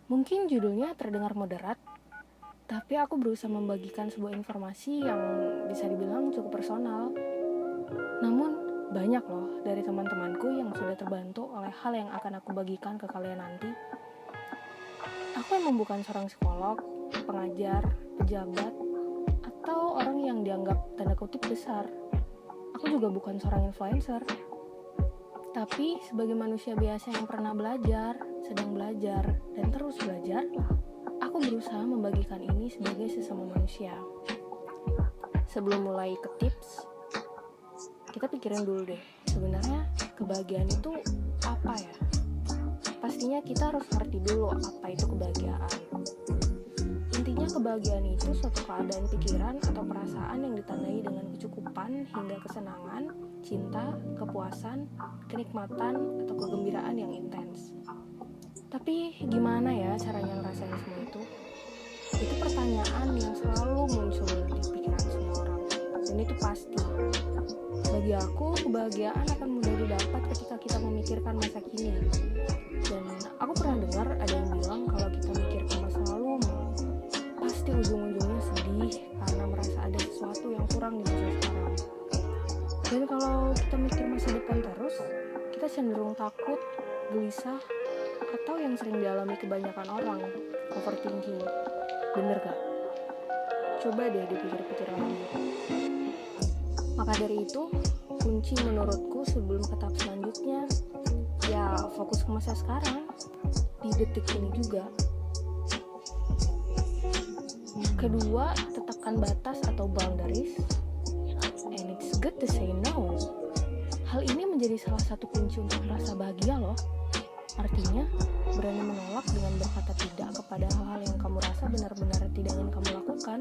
Mungkin judulnya terdengar moderat, tapi aku berusaha membagikan sebuah informasi yang bisa dibilang cukup personal. Namun, banyak loh dari teman-temanku yang sudah terbantu oleh hal yang akan aku bagikan ke kalian nanti. Aku emang bukan seorang psikolog, pengajar, pejabat, atau orang yang dianggap tanda kutip besar. Aku juga bukan seorang influencer. Tapi sebagai manusia biasa yang pernah belajar, sedang belajar, dan terus belajar, aku berusaha membagikan ini sebagai sesama manusia. Sebelum mulai ke tips, kita pikirin dulu deh, sebenarnya kebahagiaan itu apa ya? Pastinya kita harus ngerti dulu apa itu kebahagiaan. Intinya kebahagiaan itu suatu keadaan pikiran atau perasaan yang ditandai dengan kecukupan hingga kesenangan, cinta, kepuasan, kenikmatan, atau kegembiraan yang intens. Tapi gimana ya caranya ngerasain semua itu? Itu pertanyaan yang selalu muncul di pikiran semua orang. Dan itu pasti. Bagi aku, kebahagiaan akan mudah didapat ketika kita memikirkan masa kini. Dan aku pernah dengar ada yang bilang kalau kita mikirkan masa lalu, pasti ujung-ujungnya sedih karena merasa ada sesuatu yang kurang di masa sekarang. Dan kalau kita mikir masa depan terus, kita cenderung takut, gelisah, atau yang sering dialami kebanyakan orang, overthinking. Bener gak? Coba deh dipikir-pikir lagi. Maka dari itu, kunci menurutku sebelum ke tahap selanjutnya, ya fokus ke masa sekarang, di detik ini juga. Kedua, tetapkan batas atau boundaries. And it's good to say no. Hal ini menjadi salah satu kunci untuk merasa bahagia loh. Artinya, berani menolak dengan berkata tidak kepada hal-hal yang kamu rasa benar-benar tidak ingin kamu lakukan.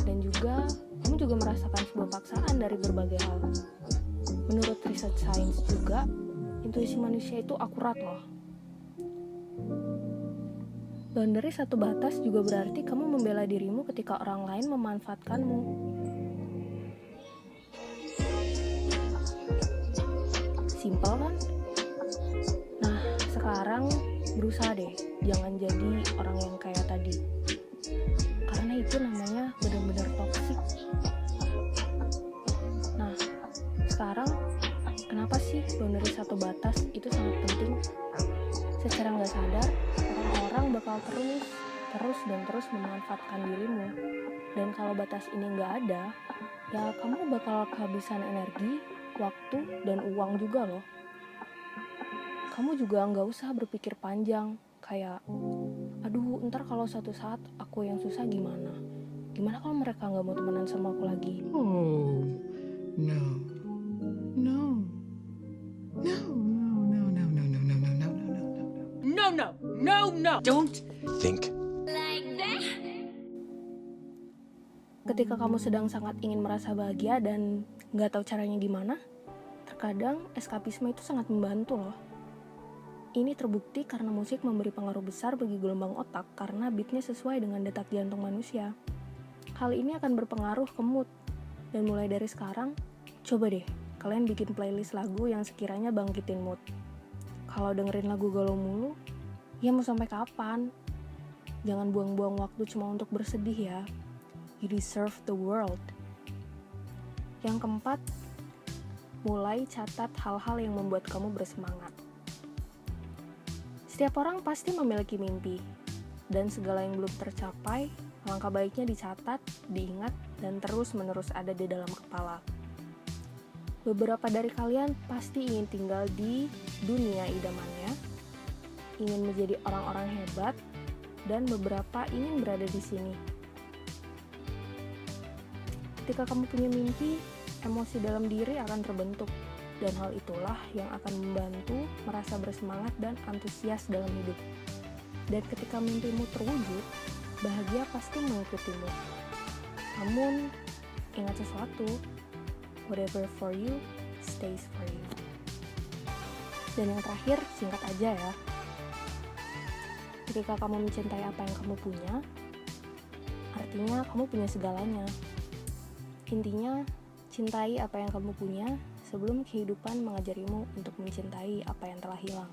Dan juga, kamu juga merasakan sebuah paksaan dari berbagai hal. Menurut riset sains juga, intuisi manusia itu akurat loh. Boundary satu batas juga berarti kamu membela dirimu ketika orang lain memanfaatkanmu. Simpel kan? Nah, sekarang berusaha deh jangan jadi orang yang kayak tadi. Karena itu namanya benar-benar toksik. Nah, sekarang kenapa sih boundary satu batas itu sangat penting? Secara nggak sadar, orang-orang bakal terus memanfaatkan dirimu. Dan kalau batas ini nggak ada, ya kamu bakal kehabisan energi, waktu, dan uang juga loh. Kamu juga nggak usah berpikir panjang, kayak, aduh ntar kalau suatu saat aku yang susah gimana? Gimana kalau mereka nggak mau temenan sama aku lagi? Oh, no. No. No, no, no, no, no, no, no, no, no, no, no, no. No, no, no, no. Don't think. Ketika kamu sedang sangat ingin merasa bahagia dan nggak tahu caranya gimana, terkadang eskapisme itu sangat membantu loh. Ini terbukti karena musik memberi pengaruh besar bagi gelombang otak karena beatnya sesuai dengan detak jantung manusia. Hal ini akan berpengaruh ke mood. Dan mulai dari sekarang, coba deh kalian bikin playlist lagu yang sekiranya bangkitin mood. Kalau dengerin lagu galau mulu, ya mau sampai kapan? Jangan buang-buang waktu cuma untuk bersedih ya. You deserve the world. Yang keempat, mulai catat hal-hal yang membuat kamu bersemangat. Setiap orang pasti memiliki mimpi, dan segala yang belum tercapai, langkah baiknya dicatat, diingat, dan terus-menerus ada di dalam kepala. Beberapa dari kalian pasti ingin tinggal di dunia idamannya, ingin menjadi orang-orang hebat, dan beberapa ingin berada di sini. Ketika kamu punya mimpi, emosi dalam diri akan terbentuk, dan hal itulah yang akan membantu merasa bersemangat dan antusias dalam hidup. Dan ketika mimpimu terwujud, bahagia pasti mengikutimu. Namun, ingat sesuatu, whatever for you, stays for you. Dan yang terakhir, singkat aja ya. Ketika kamu mencintai apa yang kamu punya, artinya kamu punya segalanya. Intinya, cintai apa yang kamu punya sebelum kehidupan mengajarimu untuk mencintai apa yang telah hilang.